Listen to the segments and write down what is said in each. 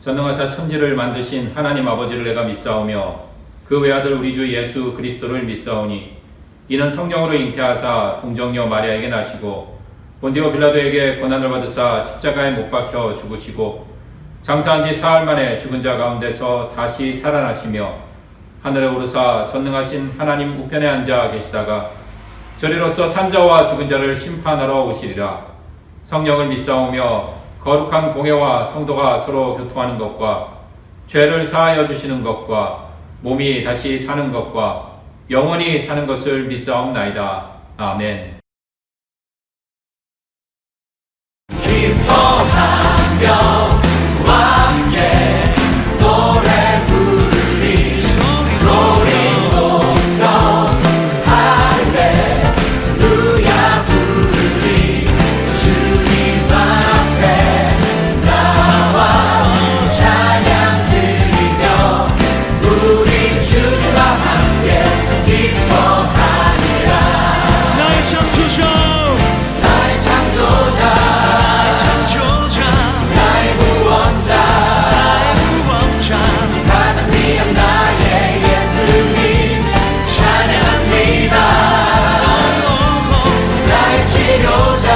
전능하사 천지를 만드신 하나님 아버지를 내가 믿사오며 그 외아들 우리 주 예수 그리스도를 믿사오니 이는 성령으로 잉태하사 동정녀 마리아에게 나시고 본디오 빌라도에게 고난을 받으사 십자가에 못 박혀 죽으시고 장사한 지 사흘 만에 죽은 자 가운데서 다시 살아나시며 하늘에 오르사 전능하신 하나님 우편에 앉아 계시다가 저리로서 산자와 죽은 자를 심판하러 오시리라. 성령을 믿사오며 거룩한 공회와 성도가 서로 교통하는 것과 죄를 사하여 주시는 것과 몸이 다시 사는 것과 영원히 사는 것을 믿사옵나이다. 아멘. 기뻐하며 함께 노래 부르리 소리 높여 할렐루야 부르리 주님 앞에 나와 찬양 드리며 우리 주님과 함께 기뻐하리라. 나의 창조자 나의 창조자 나의 구원자 가장 귀한 나의 예수님 찬양합니다. 나의 치료자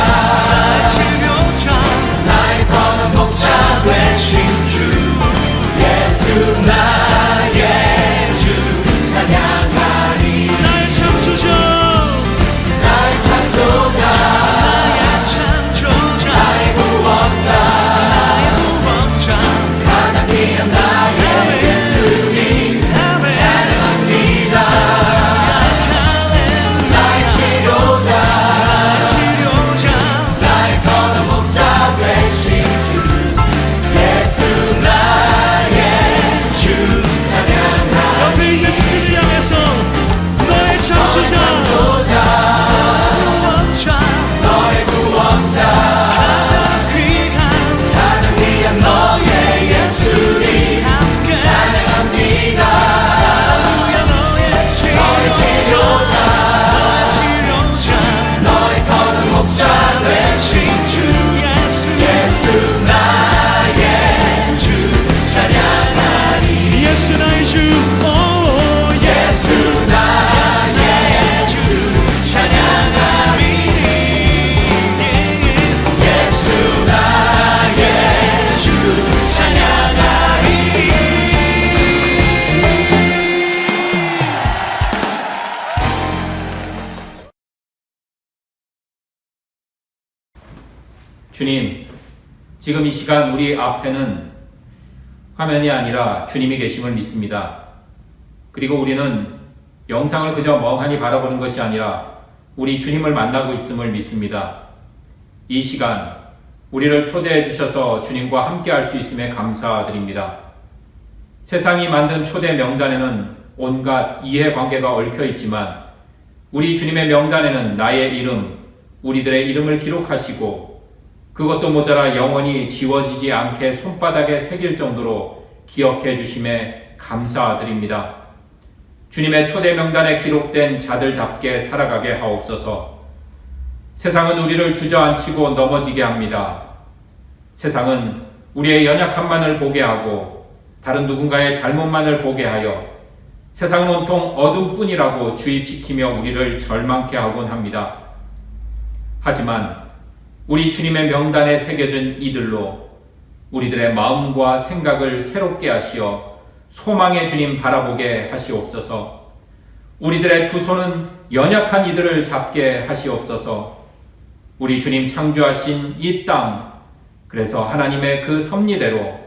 나의 선한 목자 되신 주 예수 나의 주 찬양하리. 나의 창조자 나의 창조자 나의 구원자 가장 귀한 나의 예수님 찬양합니다. 나의 치료자 나의 선한 목자 되신 주 예수 나의 주 찬양하리. 옆에 있는 친구를 향해서 너의 창조자 너의 구원자 가장 귀한 너의 예수님 찬양합니다. 너의 치료자 너의 선한 목자 되신 주 예수 나의 주 찬양하리. 예수 나의 주 예수 나의 주 찬양하리. 예수 나의 주 찬양하리. 주님, 지금 이 시간 우리 앞에는 화면이 아니라 주님이 계심을 믿습니다. 그리고 우리는 영상을 그저 멍하니 바라보는 것이 아니라 우리 주님을 만나고 있음을 믿습니다. 이 시간 우리를 초대해 주셔서 주님과 함께 할 수 있음에 감사드립니다. 세상이 만든 초대 명단에는 온갖 이해관계가 얽혀 있지만 우리 주님의 명단에는 나의 이름, 우리들의 이름을 기록하시고 그것도 모자라 영원히 지워지지 않게 손바닥에 새길 정도로 기억해 주심에 감사드립니다. 주님의 초대 명단에 기록된 자들답게 살아가게 하옵소서. 세상은 우리를 주저앉히고 넘어지게 합니다. 세상은 우리의 연약함만을 보게 하고 다른 누군가의 잘못만을 보게 하여 세상은 온통 어둠뿐이라고 주입시키며 우리를 절망케 하곤 합니다. 하지만 우리 주님의 명단에 새겨진 이들로 우리들의 마음과 생각을 새롭게 하시어 소망의 주님 바라보게 하시옵소서. 우리들의 두 손은 연약한 이들을 잡게 하시옵소서. 우리 주님 창조하신 이 땅, 그래서 하나님의 그 섭리대로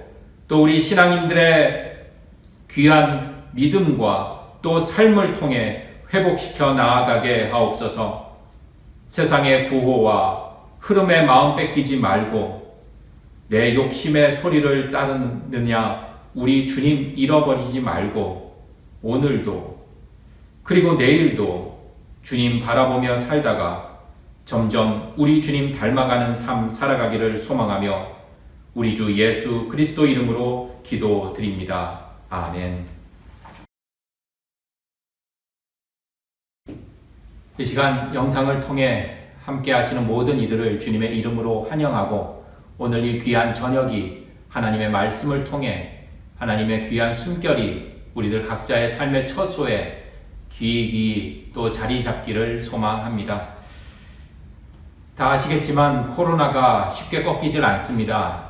또 우리 신앙인들의 귀한 믿음과 또 삶을 통해 회복시켜 나아가게 하옵소서. 세상의 구호와 흐름에 마음 뺏기지 말고 내 욕심의 소리를 따르느냐 우리 주님 잃어버리지 말고 오늘도 그리고 내일도 주님 바라보며 살다가 점점 우리 주님 닮아가는 삶 살아가기를 소망하며 우리 주 예수 그리스도 이름으로 기도드립니다. 아멘. 이 시간 영상을 통해 함께 하시는 모든 이들을 주님의 이름으로 환영하고 오늘 이 귀한 저녁이 하나님의 말씀을 통해 하나님의 귀한 숨결이 우리들 각자의 삶의 처소에 귀익이 또 자리 잡기를 소망합니다. 다 아시겠지만 코로나가 쉽게 꺾이질 않습니다.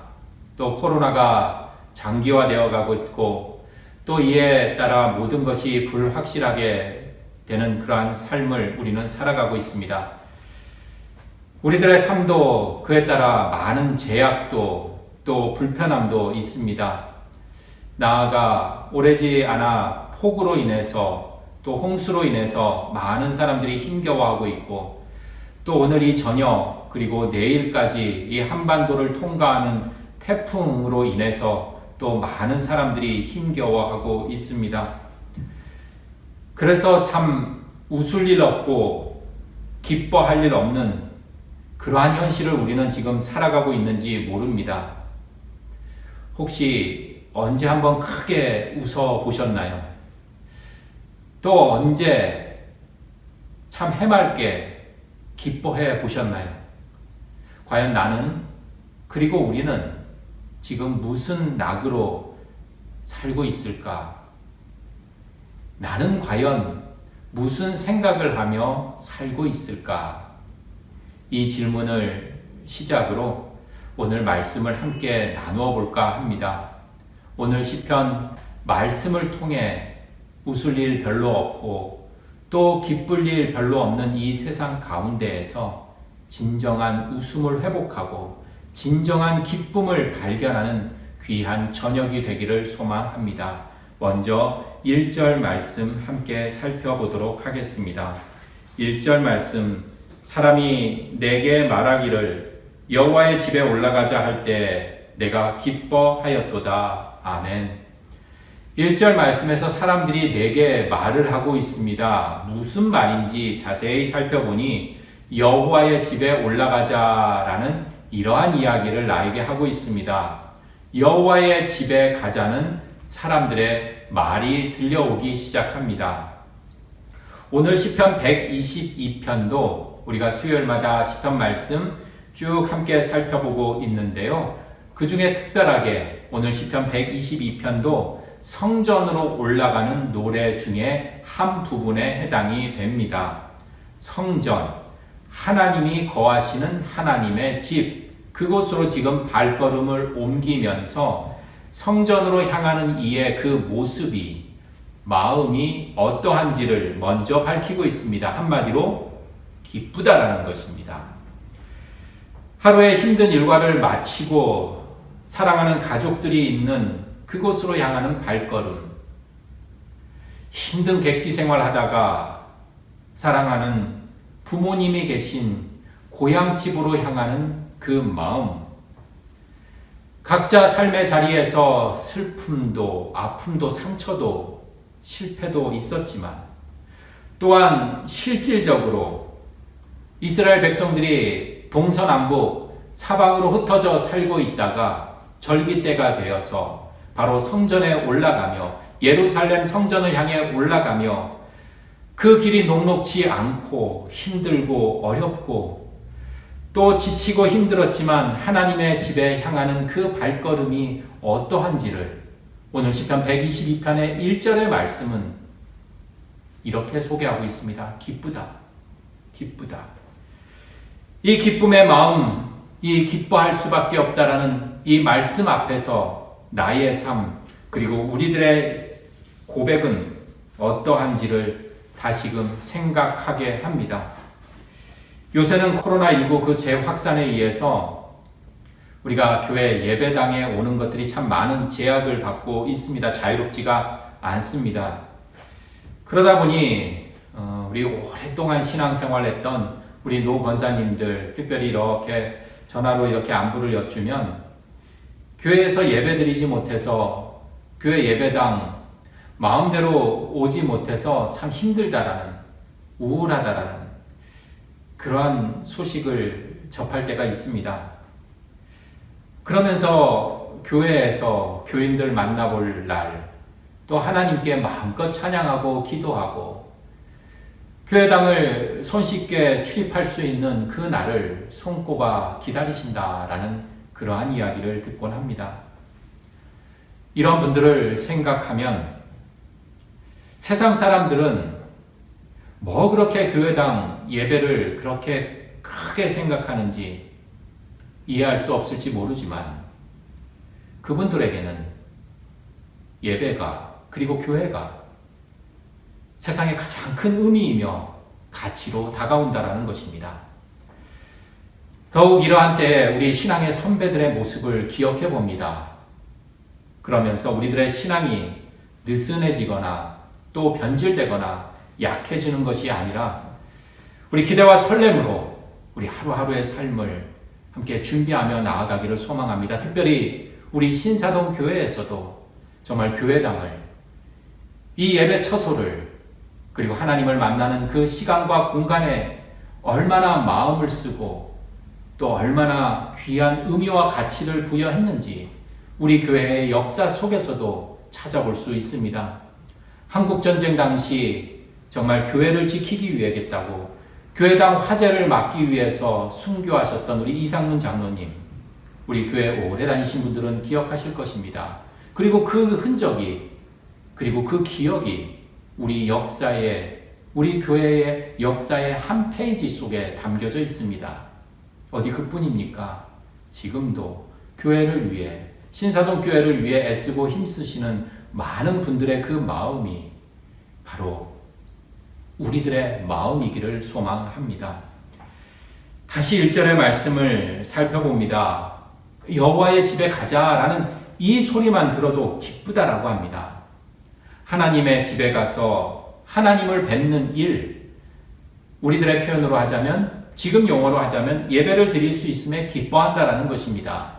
또 코로나가 장기화되어 가고 있고 또 이에 따라 모든 것이 불확실하게 되는 그러한 삶을 우리는 살아가고 있습니다. 우리들의 삶도 그에 따라 많은 제약도 또 불편함도 있습니다. 나아가 오래지 않아 폭우로 인해서 또 홍수로 인해서 많은 사람들이 힘겨워하고 있고 또 오늘 이 저녁 그리고 내일까지 이 한반도를 통과하는 태풍으로 인해서 또 많은 사람들이 힘겨워하고 있습니다. 그래서 참 웃을 일 없고 기뻐할 일 없는 그러한 현실을 우리는 지금 살아가고 있는지 모릅니다. 혹시 언제 한번 크게 웃어 보셨나요? 또 언제 참 해맑게 기뻐해 보셨나요? 과연 나는 그리고 우리는 지금 무슨 낙으로 살고 있을까? 나는 과연 무슨 생각을 하며 살고 있을까? 이 질문을 시작으로 오늘 말씀을 함께 나누어 볼까 합니다. 오늘 시편 말씀을 통해 웃을 일 별로 없고 또 기쁠 일 별로 없는 이 세상 가운데에서 진정한 웃음을 회복하고 진정한 기쁨을 발견하는 귀한 저녁이 되기를 소망합니다. 먼저 1절 말씀 함께 살펴보도록 하겠습니다. 1절 말씀, 사람이 내게 말하기를 여호와의 집에 올라가자 할 때 내가 기뻐하였도다. 아멘. 1절 말씀에서 사람들이 내게 말을 하고 있습니다. 무슨 말인지 자세히 살펴보니 여호와의 집에 올라가자라는 이러한 이야기를 나에게 하고 있습니다. 여호와의 집에 가자는 사람들의 말이 들려오기 시작합니다. 오늘 시편 122편도 우리가 수요일마다 시편 말씀 쭉 함께 살펴보고 있는데요. 그 중에 특별하게 오늘 시편 122편도 성전으로 올라가는 노래 중에 한 부분에 해당이 됩니다. 성전, 하나님이 거하시는 하나님의 집, 그곳으로 지금 발걸음을 옮기면서 성전으로 향하는 이의 그 모습이, 마음이 어떠한지를 먼저 밝히고 있습니다. 한마디로 기쁘다라는 것입니다. 하루의 힘든 일과를 마치고 사랑하는 가족들이 있는 그곳으로 향하는 발걸음, 힘든 객지 생활하다가 사랑하는 부모님이 계신 고향집으로 향하는 그 마음, 각자 삶의 자리에서 슬픔도 아픔도 상처도 실패도 있었지만 또한 실질적으로 이스라엘 백성들이 동서남북 사방으로 흩어져 살고 있다가 절기 때가 되어서 바로 성전에 올라가며 예루살렘 성전을 향해 올라가며 그 길이 녹록지 않고 힘들고 어렵고 또 지치고 힘들었지만 하나님의 집에 향하는 그 발걸음이 어떠한지를 오늘 시편 122편의 1절의 말씀은 이렇게 소개하고 있습니다. 기쁘다. 기쁘다. 이 기쁨의 마음, 이 기뻐할 수밖에 없다라는 이 말씀 앞에서 나의 삶, 그리고 우리들의 고백은 어떠한지를 다시금 생각하게 합니다. 요새는 코로나19 그 재확산에 의해서 우리가 교회 예배당에 오는 것들이 참 많은 제약을 받고 있습니다. 자유롭지가 않습니다. 그러다 보니 우리 오랫동안 신앙생활했던 우리 노 권사님들 특별히 이렇게 전화로 이렇게 안부를 여쭈면 교회에서 예배드리지 못해서 교회 예배당 마음대로 오지 못해서 참 힘들다라는, 우울하다라는 그러한 소식을 접할 때가 있습니다. 그러면서 교회에서 교인들 만나볼 날, 또 하나님께 마음껏 찬양하고 기도하고 교회당을 손쉽게 출입할 수 있는 그 날을 손꼽아 기다리신다라는 그러한 이야기를 듣곤 합니다. 이런 분들을 생각하면 세상 사람들은 뭐 그렇게 교회당 예배를 그렇게 크게 생각하는지 이해할 수 없을지 모르지만 그분들에게는 예배가 그리고 교회가 세상에 가장 큰 의미이며 가치로 다가온다라는 것입니다. 더욱 이러한 때에 우리 신앙의 선배들의 모습을 기억해 봅니다. 그러면서 우리들의 신앙이 느슨해지거나 또 변질되거나 약해지는 것이 아니라 우리 기대와 설렘으로 우리 하루하루의 삶을 함께 준비하며 나아가기를 소망합니다. 특별히 우리 신사동 교회에서도 정말 교회당을 이 예배 처소를 그리고 하나님을 만나는 그 시간과 공간에 얼마나 마음을 쓰고 또 얼마나 귀한 의미와 가치를 부여했는지 우리 교회의 역사 속에서도 찾아볼 수 있습니다. 한국전쟁 당시 정말 교회를 지키기 위해겠다고 교회당 화재를 막기 위해서 순교하셨던 우리 이상문 장로님, 우리 교회 오래 다니신 분들은 기억하실 것입니다. 그리고 그 흔적이, 그리고 그 기억이 우리 역사의, 우리 교회의 역사의 한 페이지 속에 담겨져 있습니다. 어디 그뿐입니까? 지금도 교회를 위해, 신사동 교회를 위해 애쓰고 힘쓰시는 많은 분들의 그 마음이 바로 우리들의 마음이기를 소망합니다. 다시 1절의 말씀을 살펴봅니다. 여호와의 집에 가자라는 이 소리만 들어도 기쁘다라고 합니다. 하나님의 집에 가서 하나님을 뵙는 일, 우리들의 표현으로 하자면, 지금 용어로 하자면 예배를 드릴 수 있음에 기뻐한다라는 것입니다.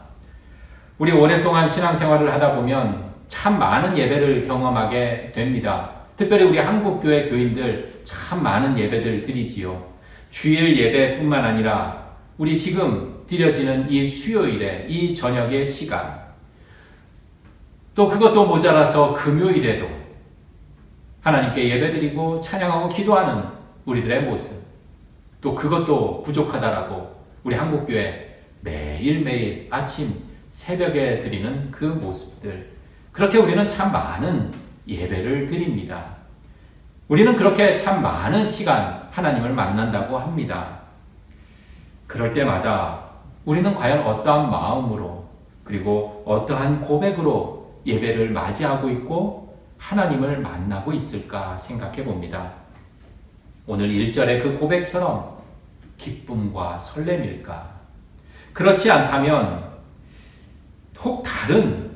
우리 오랫동안 신앙생활을 하다 보면 참 많은 예배를 경험하게 됩니다. 특별히 우리 한국교회 교인들 참 많은 예배들 드리지요. 주일 예배뿐만 아니라 우리 지금 드려지는 이 수요일에 이 저녁의 시간, 또 그것도 모자라서 금요일에도 하나님께 예배드리고 찬양하고 기도하는 우리들의 모습, 또 그것도 부족하다라고 우리 한국교회 매일매일 아침 새벽에 드리는 그 모습들, 그렇게 우리는 참 많은 예배를 드립니다. 우리는 그렇게 참 많은 시간 하나님을 만난다고 합니다. 그럴 때마다 우리는 과연 어떠한 마음으로 그리고 어떠한 고백으로 예배를 맞이하고 있고 하나님을 만나고 있을까 생각해 봅니다. 오늘 1절의 그 고백처럼 기쁨과 설렘일까? 그렇지 않다면 혹 다른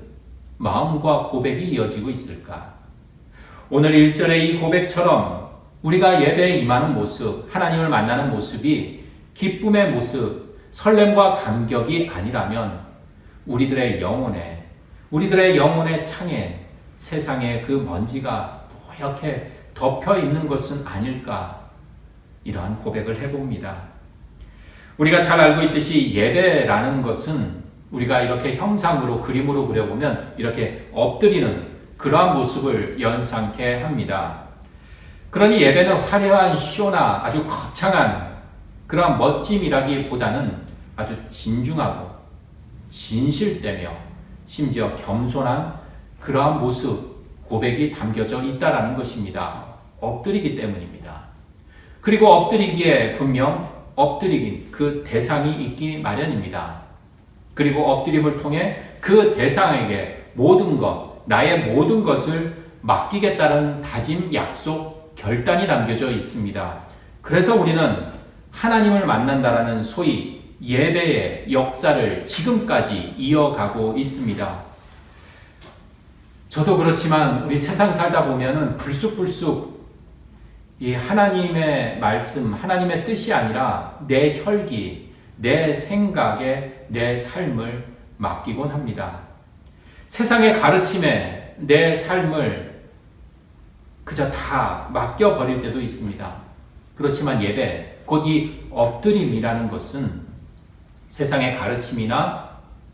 마음과 고백이 이어지고 있을까? 오늘 1절의 이 고백처럼 우리가 예배에 임하는 모습, 하나님을 만나는 모습이 기쁨의 모습, 설렘과 감격이 아니라면 우리들의 영혼의 창에 세상의 그 먼지가 뿌옇게 덮여 있는 것은 아닐까? 이러한 고백을 해봅니다. 우리가 잘 알고 있듯이 예배라는 것은 우리가 이렇게 형상으로 그림으로 그려보면 이렇게 엎드리는 그러한 모습을 연상케 합니다. 그러니 예배는 화려한 쇼나 아주 거창한 그러한 멋짐이라기보다는 아주 진중하고 진실되며 심지어 겸손한 그러한 모습, 고백이 담겨져 있다라는 것입니다. 엎드리기 때문입니다. 그리고 엎드리기에 분명 엎드리긴 그 대상이 있기 마련입니다. 그리고 엎드림을 통해 그 대상에게 모든 것, 나의 모든 것을 맡기겠다는 다짐, 약속, 결단이 담겨져 있습니다. 그래서 우리는 하나님을 만난다라는 소위 예배의 역사를 지금까지 이어가고 있습니다. 저도 그렇지만 우리 세상 살다 보면은 불쑥불쑥 이 하나님의 말씀, 하나님의 뜻이 아니라 내 혈기, 내 생각에 내 삶을 맡기곤 합니다. 세상의 가르침에 내 삶을 그저 다 맡겨버릴 때도 있습니다. 그렇지만 예배, 곧 이 엎드림이라는 것은 세상의 가르침이나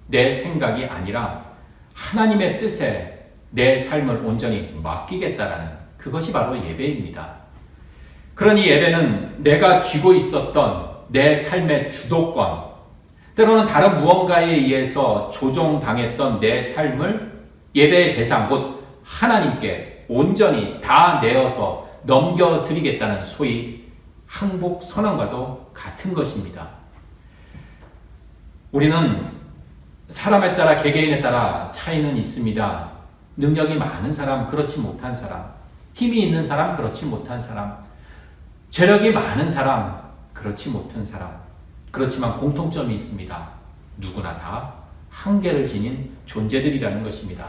내 생각이 아니라 하나님의 뜻에 내 삶을 온전히 맡기겠다라는 그것이 바로 예배입니다. 그러니 예배는 내가 쥐고 있었던 내 삶의 주도권, 때로는 다른 무언가에 의해서 조종당했던 내 삶을 예배의 대상 곧 하나님께 온전히 다 내어서 넘겨드리겠다는 소위 항복 선언과도 같은 것입니다. 우리는 사람에 따라 개개인에 따라 차이는 있습니다. 능력이 많은 사람, 그렇지 못한 사람, 힘이 있는 사람, 그렇지 못한 사람, 재력이 많은 사람, 그렇지 못한 사람. 그렇지만 공통점이 있습니다. 누구나 다 한계를 지닌 존재들이라는 것입니다.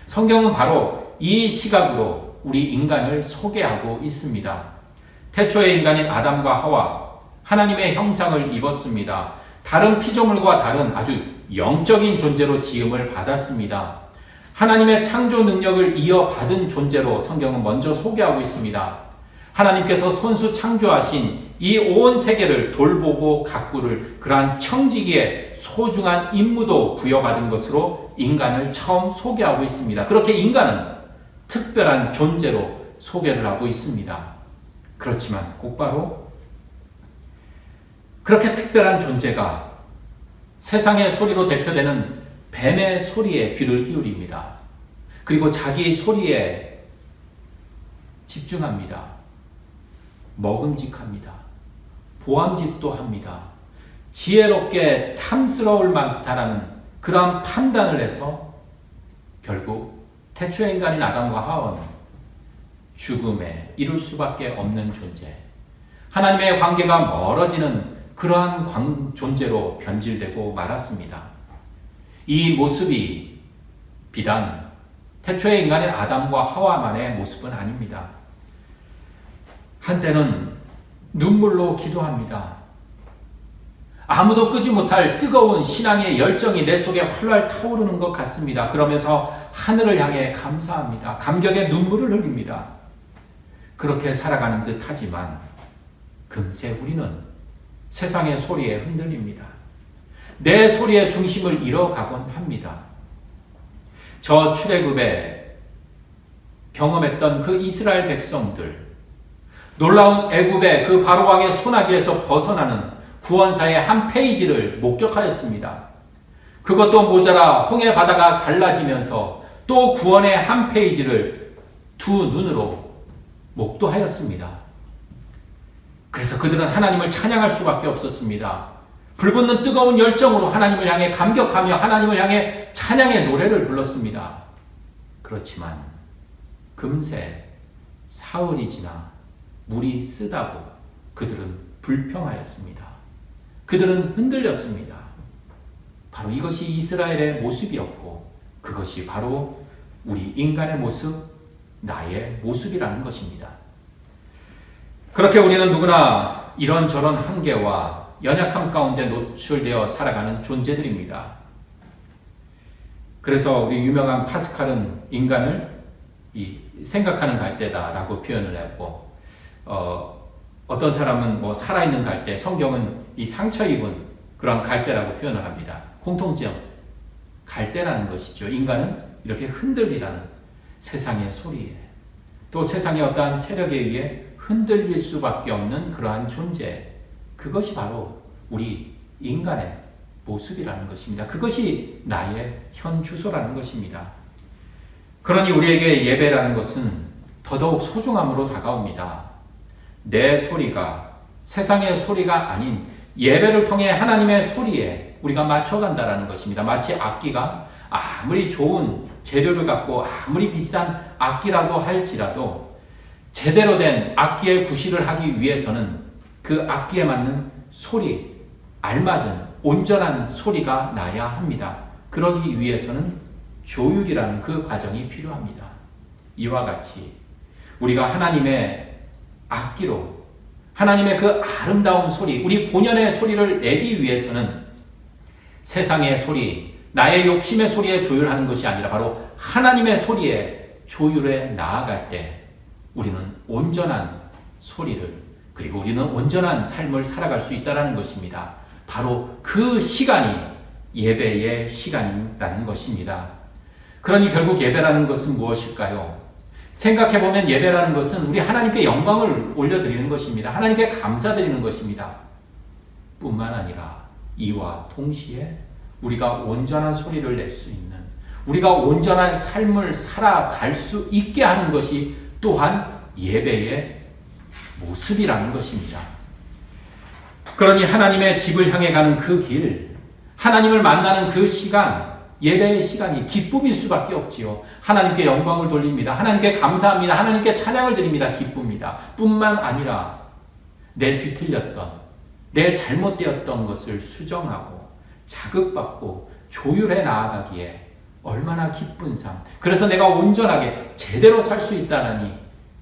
성경은 바로 이 시각으로 우리 인간을 소개하고 있습니다. 태초의 인간인 아담과 하와, 하나님의 형상을 입었습니다. 다른 피조물과 다른 아주 영적인 존재로 지음을 받았습니다. 하나님의 창조 능력을 이어받은 존재로 성경은 먼저 소개하고 있습니다. 하나님께서 손수 창조하신 이 온 세계를 돌보고 가꾸를 그러한 청지기에 소중한 임무도 부여받은 것으로 인간을 처음 소개하고 있습니다. 그렇게 인간은 특별한 존재로 소개를 하고 있습니다. 그렇지만 곧바로 그렇게 특별한 존재가 세상의 소리로 대표되는 뱀의 소리에 귀를 기울입니다. 그리고 자기 소리에 집중합니다. 먹음직합니다. 보암직도 합니다. 지혜롭게 탐스러울 만하다는 그러한 판단을 해서 결국 태초의 인간인 아담과 하와는 죽음에 이룰 수밖에 없는 존재, 하나님의 관계가 멀어지는 그러한 존재로 변질되고 말았습니다. 이 모습이 비단 태초의 인간인 아담과 하와만의 모습은 아닙니다. 한때는 눈물로 기도합니다. 아무도 끄지 못할 뜨거운 신앙의 열정이 내 속에 활활 타오르는 것 같습니다. 그러면서 하늘을 향해 감사합니다. 감격의 눈물을 흘립니다. 그렇게 살아가는 듯 하지만 금세 우리는 세상의 소리에 흔들립니다. 내 소리의 중심을 잃어가곤 합니다. 저 출애굽에 경험했던 그 이스라엘 백성들, 놀라운 애굽의 그 바로왕의 손아귀에서 벗어나는 구원사의 한 페이지를 목격하였습니다. 그것도 모자라 홍해 바다가 갈라지면서 또 구원의 한 페이지를 두 눈으로 목도하였습니다. 그래서 그들은 하나님을 찬양할 수밖에 없었습니다. 불붙는 뜨거운 열정으로 하나님을 향해 감격하며 하나님을 향해 찬양의 노래를 불렀습니다. 그렇지만 금세 사흘이 지나 물이 쓰다고 그들은 불평하였습니다. 그들은 흔들렸습니다. 바로 이것이 이스라엘의 모습이었고 그것이 바로 우리 인간의 모습, 나의 모습이라는 것입니다. 그렇게 우리는 누구나 이런저런 한계와 연약함 가운데 노출되어 살아가는 존재들입니다. 그래서 우리 유명한 파스칼은 인간을 이 생각하는 갈대다라고 표현을 했고, 어떤 사람은 살아있는 갈대, 성경은 이 상처 입은 그런 갈대라고 표현을 합니다. 공통점, 갈대라는 것이죠. 인간은 이렇게 흔들리라는 세상의 소리에, 또 세상의 어떠한 세력에 의해 흔들릴 수밖에 없는 그러한 존재, 그것이 바로 우리 인간의 모습이라는 것입니다. 그것이 나의 현 주소라는 것입니다. 그러니 우리에게 예배라는 것은 더더욱 소중함으로 다가옵니다. 내 소리가 세상의 소리가 아닌 예배를 통해 하나님의 소리에 우리가 맞춰간다는 것입니다. 마치 악기가 아무리 좋은 재료를 갖고 아무리 비싼 악기라고 할지라도 제대로 된 악기의 구실을 하기 위해서는 그 악기에 맞는 소리, 알맞은 온전한 소리가 나야 합니다. 그러기 위해서는 조율이라는 그 과정이 필요합니다. 이와 같이 우리가 하나님의 악기로 하나님의 그 아름다운 소리, 우리 본연의 소리를 내기 위해서는 세상의 소리, 나의 욕심의 소리에 조율하는 것이 아니라 바로 하나님의 소리에 조율해 나아갈 때 우리는 온전한 소리를, 그리고 우리는 온전한 삶을 살아갈 수 있다는 것입니다. 바로 그 시간이 예배의 시간이라는 것입니다. 그러니 결국 예배라는 것은 무엇일까요? 생각해보면 예배라는 것은 우리 하나님께 영광을 올려드리는 것입니다. 하나님께 감사드리는 것입니다. 뿐만 아니라 이와 동시에 우리가 온전한 소리를 낼 수 있는, 우리가 온전한 삶을 살아갈 수 있게 하는 것이 또한 예배의 모습이라는 것입니다. 그러니 하나님의 집을 향해 가는 그 길, 하나님을 만나는 그 시간, 예배의 시간이 기쁨일 수밖에 없지요. 하나님께 영광을 돌립니다. 하나님께 감사합니다. 하나님께 찬양을 드립니다. 기쁩니다. 뿐만 아니라 내 뒤틀렸던, 내 잘못되었던 것을 수정하고 자극받고 조율해 나아가기에 얼마나 기쁜 삶. 그래서 내가 온전하게 제대로 살 수 있다니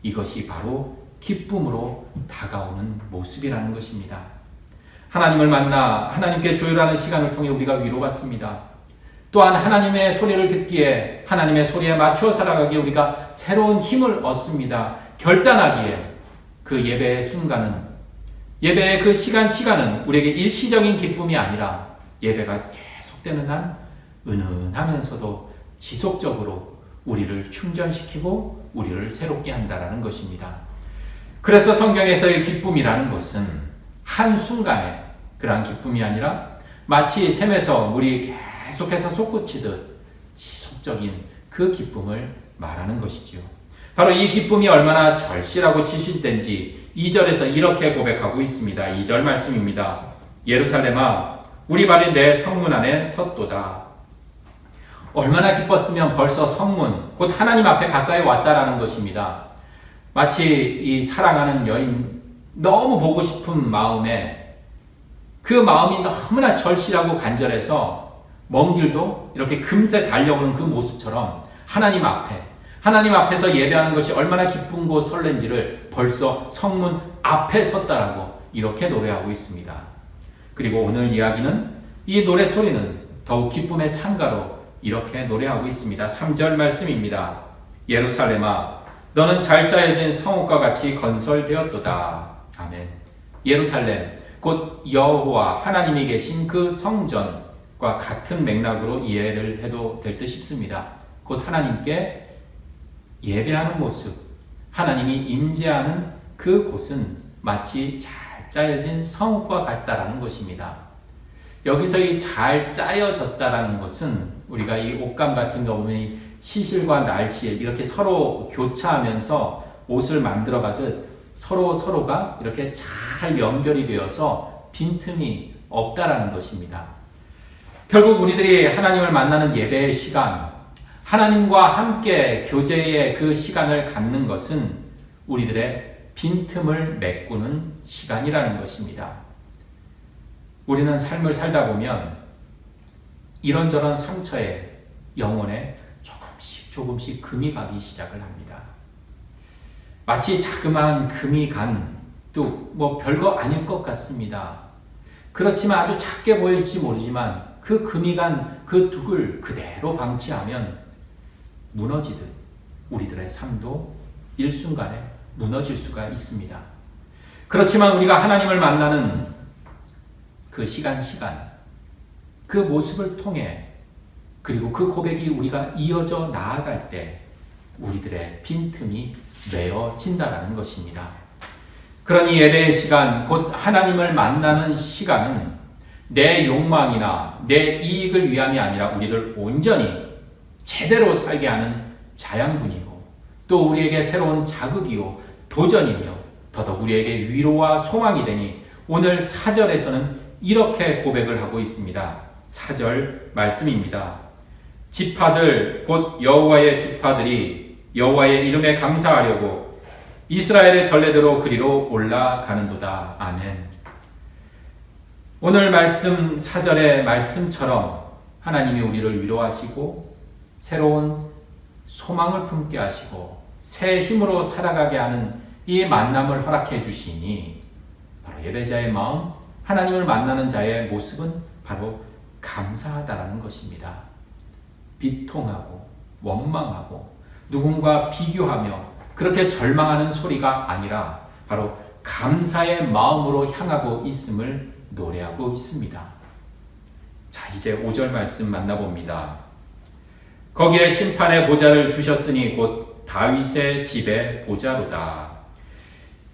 이것이 바로 기쁨으로 다가오는 모습이라는 것입니다. 하나님을 만나 하나님께 조율하는 시간을 통해 우리가 위로받습니다. 또한 하나님의 소리를 듣기에 하나님의 소리에 맞추어 살아가기에 우리가 새로운 힘을 얻습니다. 결단하기에 그 예배의 순간은, 예배의 그 시간은 우리에게 일시적인 기쁨이 아니라 예배가 계속되는 한 은은하면서도 지속적으로 우리를 충전시키고 우리를 새롭게 한다라는 것입니다. 그래서 성경에서의 기쁨이라는 것은 한순간에 그러한 기쁨이 아니라 마치 샘에서 물이 계속해서 솟구치듯 지속적인 그 기쁨을 말하는 것이지요. 바로 이 기쁨이 얼마나 절실하고 지실된지 2절에서 이렇게 고백하고 있습니다. 2절 말씀입니다. 예루살렘아 우리 발이 내 성문 안에 섰도다. 얼마나 기뻤으면 벌써 성문, 곧 하나님 앞에 가까이 왔다라는 것입니다. 마치 이 사랑하는 여인, 너무 보고 싶은 마음에 그 마음이 너무나 절실하고 간절해서 먼 길도 이렇게 금세 달려오는 그 모습처럼 하나님 앞에서 예배하는 것이 얼마나 기쁜고 설렌지를 벌써 성문 앞에 섰다라고 이렇게 노래하고 있습니다. 그리고 오늘 이야기는 이 노래 소리는 더욱 기쁨의 찬가로 이렇게 노래하고 있습니다. 3절 말씀입니다. 예루살렘아 너는 잘 짜여진 성읍과 같이 건설되었도다. 아멘. 예루살렘 곧 여호와 하나님이 계신 그 성전과 같은 맥락으로 이해를 해도 될 듯 싶습니다. 곧 하나님께 예배하는 모습, 하나님이 임재하는 그 곳은 마치 잘 짜여진 성읍과 같다라는 것입니다. 여기서 이 잘 짜여졌다라는 것은 우리가 이 옷감 같은 거 보면 시실과 날실 이렇게 서로 교차하면서 옷을 만들어 가듯 서로가 이렇게 잘 연결이 되어서 빈틈이 없다라는 것입니다. 결국 우리들이 하나님을 만나는 예배의 시간, 하나님과 함께 교제의 그 시간을 갖는 것은 우리들의 빈틈을 메꾸는 시간이라는 것입니다. 우리는 삶을 살다 보면 이런저런 상처에 영혼에 조금씩 금이 가기 시작을 합니다. 마치 자그마한 금이 간 뚝, 별거 아닐 것 같습니다. 그렇지만 아주 작게 보일지 모르지만 그 금이 간 그 뚝을 그대로 방치하면 무너지듯 우리들의 삶도 일순간에 무너질 수가 있습니다. 그렇지만 우리가 하나님을 만나는 그 시간, 그 모습을 통해 그리고 그 고백이 우리가 이어져 나아갈 때 우리들의 빈틈이 메어진다라는 것입니다. 그러니 예배의 시간, 곧 하나님을 만나는 시간은 내 욕망이나 내 이익을 위함이 아니라 우리를 온전히 제대로 살게 하는 자양분이고 또 우리에게 새로운 자극이요 도전이며 더더욱 우리에게 위로와 소망이 되니 오늘 4절에서는 이렇게 고백을 하고 있습니다. 4절 말씀입니다. 지파들 곧 여호와의 지파들이 여호와의 이름에 감사하려고 이스라엘의 전례대로 그리로 올라가는도다. 아멘. 오늘 말씀 4절의 말씀처럼 하나님이 우리를 위로하시고 새로운 소망을 품게 하시고 새 힘으로 살아가게 하는 이 만남을 허락해 주시니 바로 예배자의 마음, 하나님을 만나는 자의 모습은 바로 감사하다라는 것입니다. 비통하고 원망하고 누군가 비교하며 그렇게 절망하는 소리가 아니라 바로 감사의 마음으로 향하고 있음을 노래하고 있습니다. 자, 이제 5절 말씀 만나봅니다. 거기에 심판의 보좌를 두셨으니 곧 다윗의 집의 보좌로다.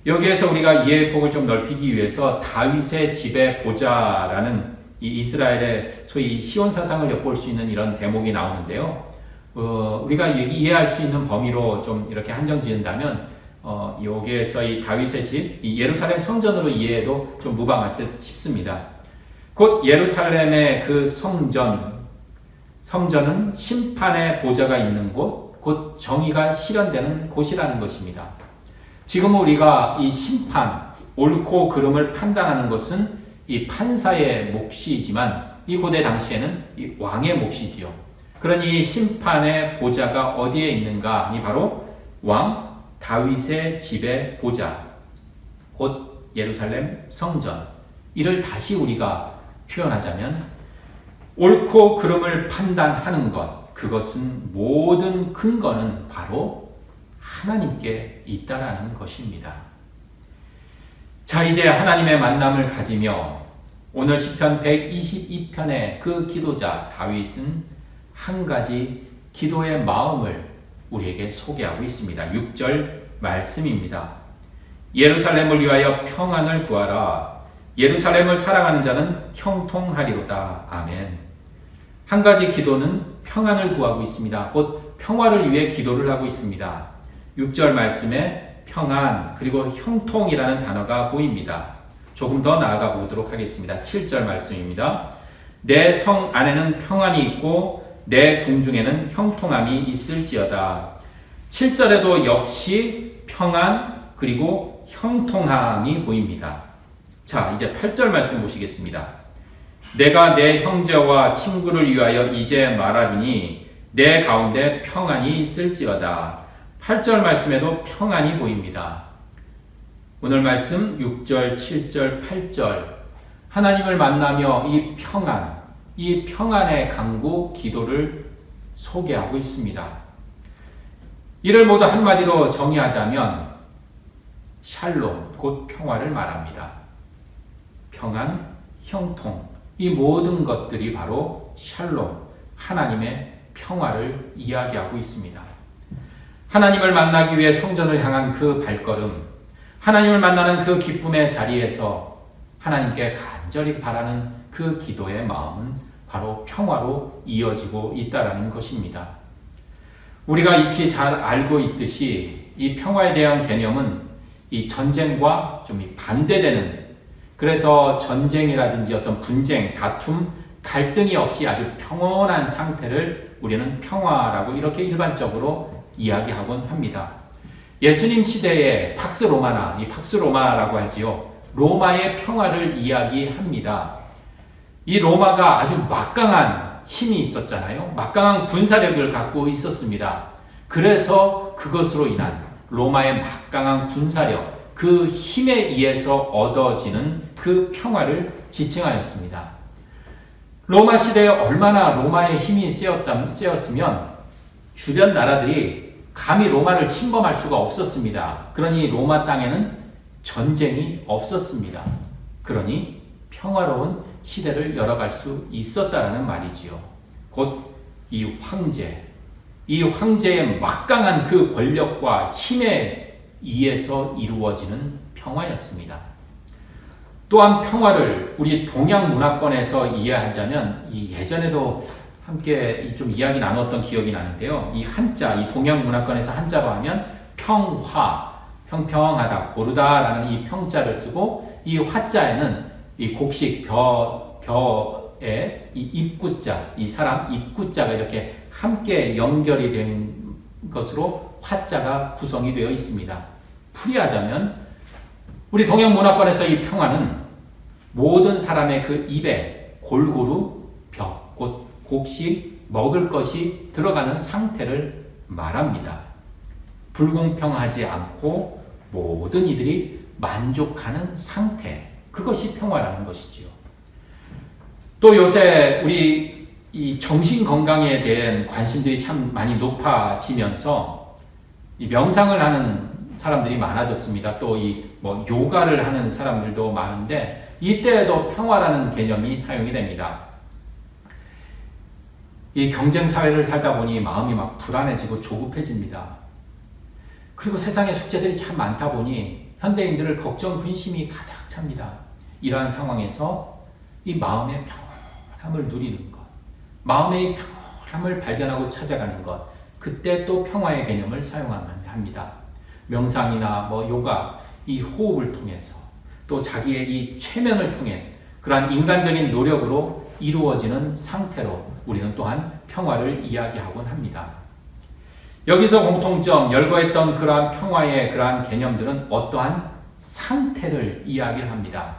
여기에서 우리가 이해의 폭을 좀 넓히기 위해서 다윗의 집의 보좌라는 이 이스라엘의 소위 시온 사상을 엿볼 수 있는 이런 대목이 나오는데요. 우리가 이해할 수 있는 범위로 좀 이렇게 한정 지은다면 여기에서 이 다윗의 집, 이 예루살렘 성전으로 이해해도 좀 무방할 듯 싶습니다. 곧 예루살렘의 그 성전은 심판의 보좌가 있는 곳, 곧 정의가 실현되는 곳이라는 것입니다. 지금 우리가 이 심판, 옳고 그름을 판단하는 것은 이 판사의 몫이지만 이 고대 당시에는 이 왕의 몫이지요. 그러니 심판의 보좌가 어디에 있는가? 이 바로 왕 다윗의 집의 보좌, 곧 예루살렘 성전. 이를 다시 우리가 표현하자면 옳고 그름을 판단하는 것, 그것은 모든 근거는 바로 하나님께 있다라는 것입니다. 자, 이제 하나님의 만남을 가지며 오늘 시편 122편의 그 기도자 다윗은 한 가지 기도의 마음을 우리에게 소개하고 있습니다. 6절 말씀입니다. 예루살렘을 위하여 평안을 구하라. 예루살렘을 사랑하는 자는 형통하리로다. 아멘. 한 가지 기도는 평안을 구하고 있습니다. 곧 평화를 위해 기도를 하고 있습니다. 6절 말씀에 평안 그리고 형통이라는 단어가 보입니다. 조금 더 나아가 보도록 하겠습니다. 7절 말씀입니다. 내 성 안에는 평안이 있고 내 궁중에는 형통함이 있을지어다. 7절에도 역시 평안 그리고 형통함이 보입니다. 자, 이제 8절 말씀 보시겠습니다. 내가 내 형제와 친구를 위하여 이제 말하리니 내 가운데 평안이 있을지어다. 8절 말씀에도 평안이 보입니다. 오늘 말씀 6절, 7절, 8절 하나님을 만나며 이 평안의 강구 기도를 소개하고 있습니다. 이를 모두 한마디로 정의하자면 샬롬, 곧 평화를 말합니다. 평안, 형통, 이 모든 것들이 바로 샬롬, 하나님의 평화를 이야기하고 있습니다. 하나님을 만나기 위해 성전을 향한 그 발걸음, 하나님을 만나는 그 기쁨의 자리에서 하나님께 간절히 바라는 그 기도의 마음은 바로 평화로 이어지고 있다는 것입니다. 우리가 익히 잘 알고 있듯이 이 평화에 대한 개념은 이 전쟁과 좀 반대되는, 그래서 전쟁이라든지 어떤 분쟁, 다툼, 갈등이 없이 아주 평온한 상태를 우리는 평화라고 이렇게 일반적으로 이야기하곤 합니다. 예수님 시대의 팍스 로마나, 이 팍스 로마라고 하지요. 로마의 평화를 이야기합니다. 이 로마가 아주 막강한 힘이 있었잖아요. 막강한 군사력을 갖고 있었습니다. 그래서 그것으로 인한 로마의 막강한 군사력, 그 힘에 의해서 얻어지는 그 평화를 지칭하였습니다. 로마 시대에 얼마나 로마의 힘이 세었으면 주변 나라들이 감히 로마를 침범할 수가 없었습니다. 그러니 로마 땅에는 전쟁이 없었습니다. 그러니 평화로운 시대를 열어갈 수 있었다라는 말이지요. 곧 이 황제의 막강한 그 권력과 힘에 의해서 이루어지는 평화였습니다. 또한 평화를 우리 동양 문화권에서 이해하자면 예전에도 함께 좀 이야기 나눴던 기억이 나는데요. 이 한자, 이 동양 문화권에서 한자로 하면 평화, 평평하다, 고르다라는 이 평자를 쓰고 이 화자에는 이 곡식 벼에 이 입구자, 이 사람 입구자가 이렇게 함께 연결이 된 것으로 화자가 구성이 되어 있습니다. 풀이하자면 우리 동양 문화권에서 이 평화는 모든 사람의 그 입에 골고루 벼, 곧 곡식, 먹을 것이 들어가는 상태를 말합니다. 불공평하지 않고 모든 이들이 만족하는 상태, 그것이 평화라는 것이지요. 또 요새 우리 이 정신 건강에 대한 관심들이 참 많이 높아지면서 이 명상을 하는 사람들이 많아졌습니다. 또 요가를 하는 사람들도 많은데 이때에도 평화라는 개념이 사용이 됩니다. 이 경쟁 사회를 살다 보니 마음이 막 불안해지고 조급해집니다. 그리고 세상에 숙제들이 참 많다 보니 현대인들을 걱정, 근심이 가득 찹니다. 이러한 상황에서 이 마음의 평안함을 누리는 것, 마음의 사람을 발견하고 찾아가는 것, 그때 또 평화의 개념을 사용합니다. 명상이나 요가, 이 호흡을 통해서 또 자기의 이 최면을 통해 그러한 인간적인 노력으로 이루어지는 상태로 우리는 또한 평화를 이야기하곤 합니다. 여기서 공통점, 열거했던 그러한 평화의 그러한 개념들은 어떠한 상태를 이야기를 합니다.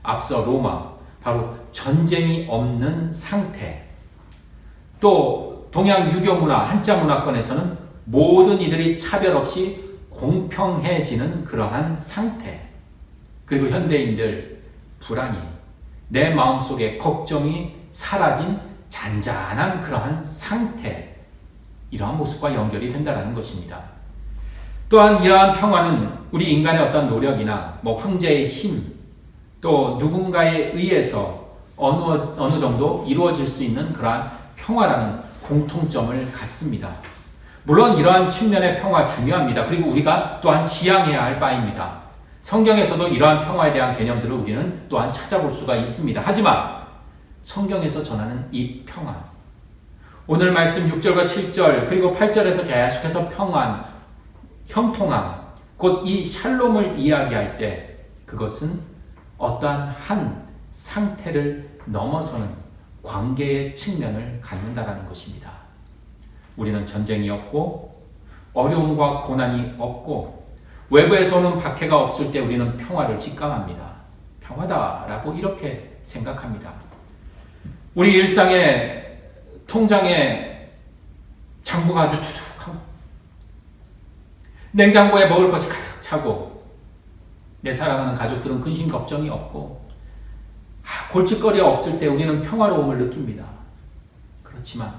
앞서 로마, 바로 전쟁이 없는 상태. 또 동양 유교 문화, 한자 문화권에서는 모든 이들이 차별 없이 공평해지는 그러한 상태. 그리고 현대인들 불안이, 내 마음속에 걱정이 사라진 잔잔한 그러한 상태, 이러한 모습과 연결이 된다는 것입니다. 또한 이러한 평화는 우리 인간의 어떤 노력이나 황제의 힘, 또 누군가에 의해서 어느 정도 이루어질 수 있는 그러한 평화라는 공통점을 갖습니다. 물론 이러한 측면의 평화 중요합니다. 그리고 우리가 또한 지향해야 할 바입니다. 성경에서도 이러한 평화에 대한 개념들을 우리는 또한 찾아볼 수가 있습니다. 하지만 성경에서 전하는 이 평화, 오늘 말씀 6절과 7절 그리고 8절에서 계속해서 평안, 형통함, 곧 이 샬롬을 이야기할 때 그것은 어떠한 한 상태를 넘어서는 관계의 측면을 갖는다라는 것입니다. 우리는 전쟁이 없고 어려움과 고난이 없고 외부에서 오는 박해가 없을 때 우리는 평화를 직감합니다. 평화다라고 이렇게 생각합니다. 우리 일상의 통장에 장부가 아주 두둑하고 냉장고에 먹을 것이 가득 차고 내 사랑하는 가족들은 근심 걱정이 없고 골칫거리가 없을 때 우리는 평화로움을 느낍니다. 그렇지만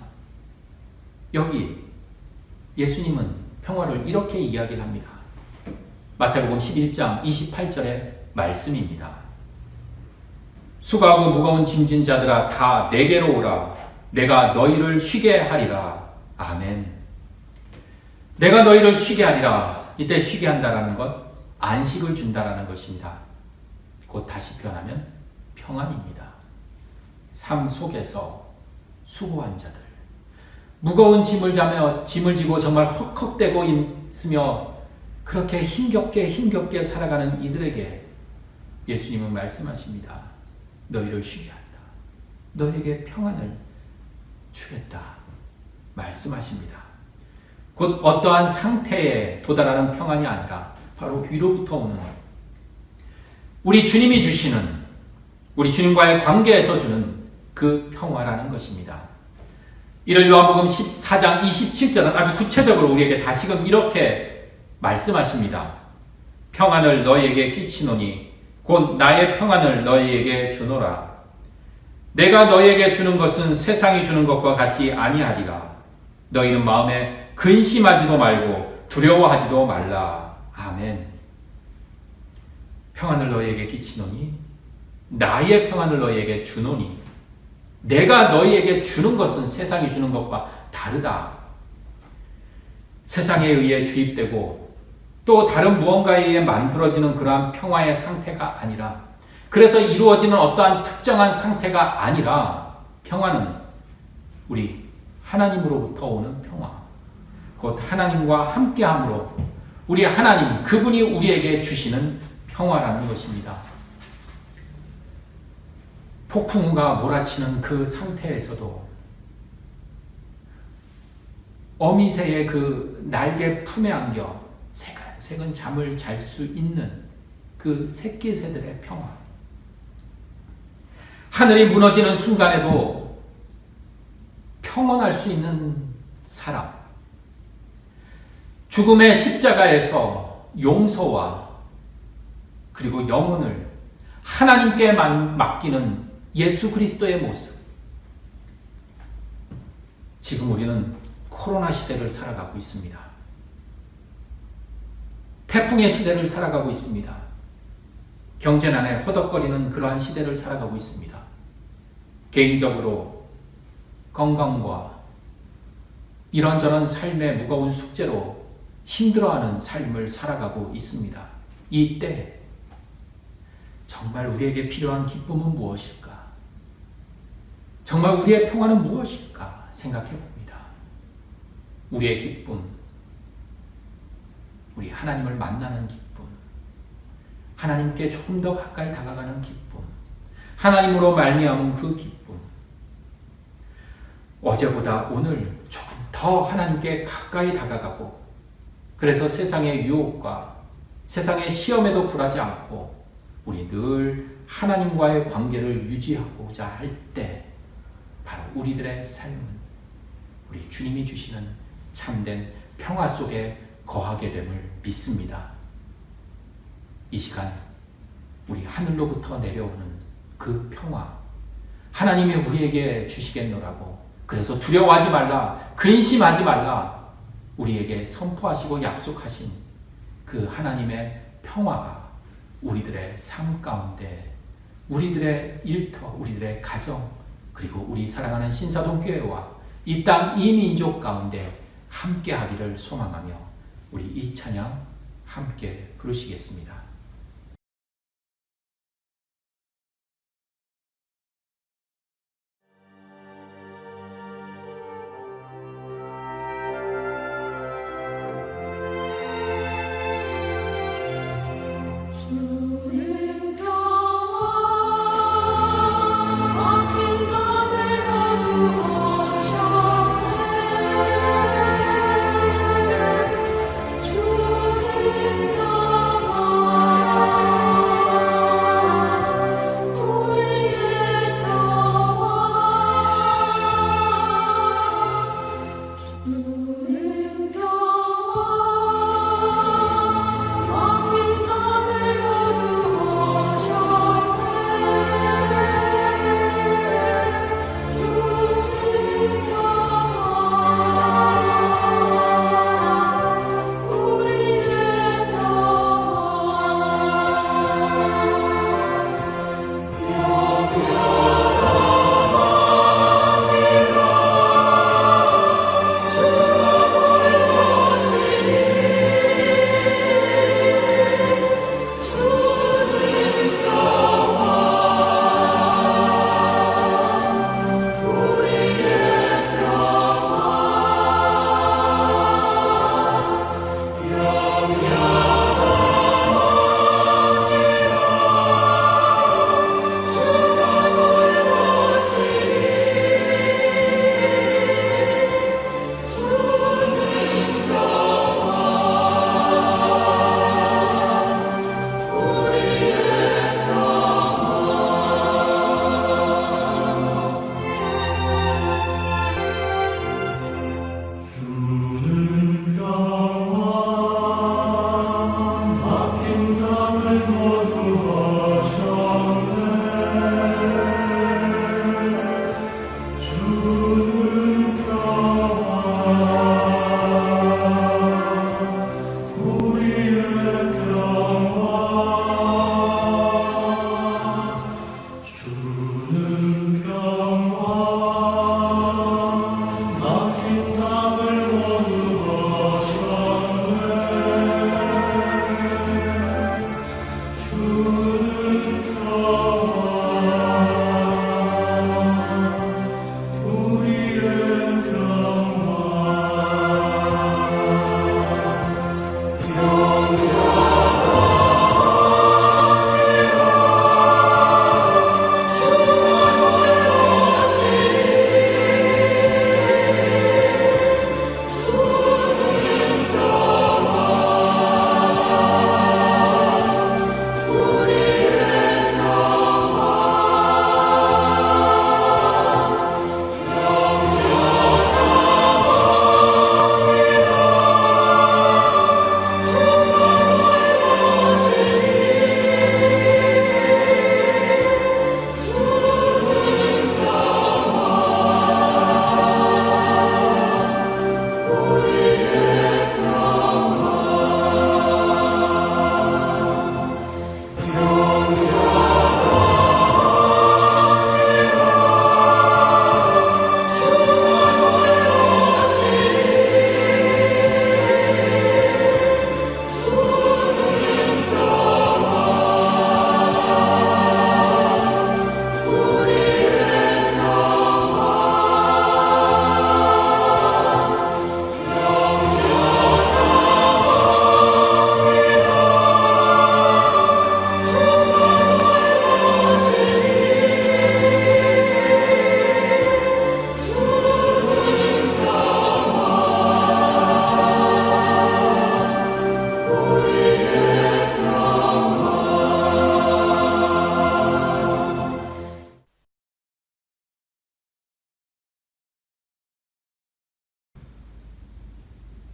여기 예수님은 평화를 이렇게 이야기를 합니다. 마태복음 11장 28절의 말씀입니다. 수고하고 무거운 짐진 자들아 다 내게로 오라. 내가 너희를 쉬게 하리라. 아멘. 내가 너희를 쉬게 하리라. 이때 쉬게 한다라는 것, 안식을 준다라는 것입니다. 곧 다시 표현하면 평안입니다. 삶 속에서 수고한 자들, 무거운 짐을 지고 정말 헉헉대고 있으며 그렇게 힘겹게 살아가는 이들에게 예수님은 말씀하십니다. 너희를 쉬게 한다. 너에게 평안을 주겠다. 말씀하십니다. 곧 어떠한 상태에 도달하는 평안이 아니라 바로 위로부터 오는 우리 주님이 주시는, 우리 주님과의 관계에서 주는 그 평화라는 것입니다. 이를 요한복음 14장 27절은 아주 구체적으로 우리에게 다시금 이렇게 말씀하십니다. 평안을 너희에게 끼치노니 곧 나의 평안을 너희에게 주노라. 내가 너희에게 주는 것은 세상이 주는 것과 같이 아니하리라. 너희는 마음에 근심하지도 말고 두려워하지도 말라. 아멘. 평안을 너희에게 끼치노니 나의 평안을 너희에게 주노니 내가 너희에게 주는 것은 세상이 주는 것과 다르다. 세상에 의해 주입되고 또 다른 무언가에 의해 만들어지는 그러한 평화의 상태가 아니라, 그래서 이루어지는 어떠한 특정한 상태가 아니라, 평화는 우리 하나님으로부터 오는 평화, 곧 하나님과 함께함으로 우리 하나님, 그분이 우리에게 주시는 평화라는 것입니다. 폭풍우가 몰아치는 그 상태에서도 어미새의 그 날개 품에 안겨 새근새근 잠을 잘 수 있는 그 새끼새들의 평화. 하늘이 무너지는 순간에도 평온할 수 있는 사람. 죽음의 십자가에서 용서와 그리고 영혼을 하나님께 맡기는 예수 그리스도의 모습. 지금 우리는 코로나 시대를 살아가고 있습니다. 태풍의 시대를 살아가고 있습니다. 경제난에 허덕거리는 그러한 시대를 살아가고 있습니다. 개인적으로 건강과 이런저런 삶의 무거운 숙제로 힘들어하는 삶을 살아가고 있습니다. 이때 정말 우리에게 필요한 기쁨은 무엇일까? 정말 우리의 평화는 무엇일까? 생각해 봅니다. 우리의 기쁨, 우리 하나님을 만나는 기쁨, 하나님께 조금 더 가까이 다가가는 기쁨, 하나님으로 말미암은 그 기쁨, 어제보다 오늘 조금 더 하나님께 가까이 다가가고, 그래서 세상의 유혹과 세상의 시험에도 굴하지 않고 우리 늘 하나님과의 관계를 유지하고자 할 때, 바로 우리들의 삶은 우리 주님이 주시는 참된 평화 속에 거하게 됨을 믿습니다. 이 시간 우리 하늘로부터 내려오는 그 평화, 하나님이 우리에게 주시겠노라고, 그래서 두려워하지 말라, 근심하지 말라 우리에게 선포하시고 약속하신 그 하나님의 평화가 우리들의 삶 가운데, 우리들의 일터, 우리들의 가정, 그리고 우리 사랑하는 신사동교회와 이 땅 이 민족 가운데 함께 하기를 소망하며 우리 이 찬양 함께 부르시겠습니다. 주는 평화 막힌 담을 거두어셨네. 주는 평화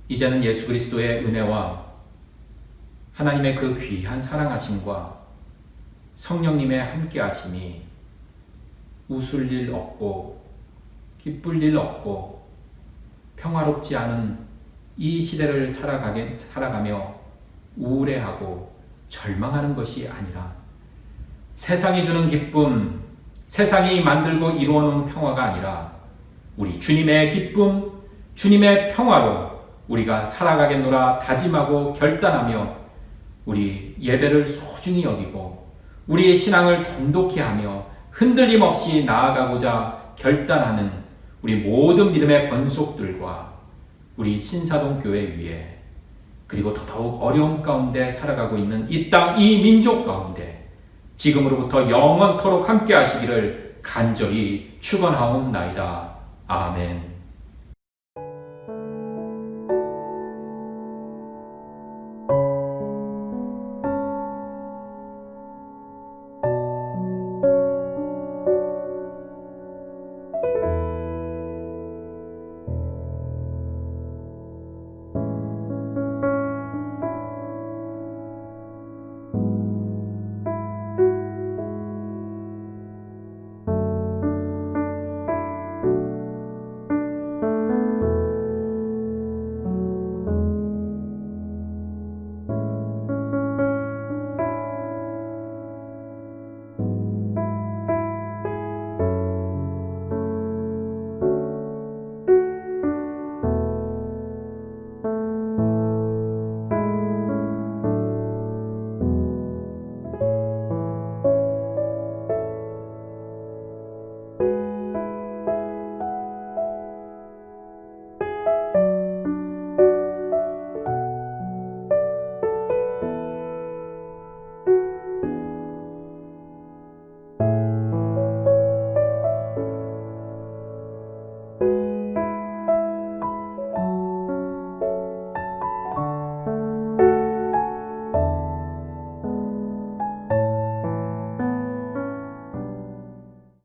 이제는 예수 그리스도의 은혜와 하나님의 그 귀한 사랑하심과 성령님의 함께하심이 웃을 일 없고 기쁠 일 없고 평화롭지 않은 이 시대를 살아가며 우울해하고 절망하는 것이 아니라 세상이 주는 기쁨, 세상이 만들고 이루어놓은 평화가 아니라 우리 주님의 기쁨, 주님의 평화로 우리가 살아가겠노라 다짐하고 결단하며 우리 예배를 소중히 여기고 우리의 신앙을 돈독히 하며 흔들림 없이 나아가고자 결단하는 우리 모든 믿음의 권속들과 우리 신사동 교회 위에 그리고 더더욱 어려움 가운데 살아가고 있는 이 땅, 이 민족 가운데 지금으로부터 영원토록 함께 하시기를 간절히 축원하옵나이다. 아멘.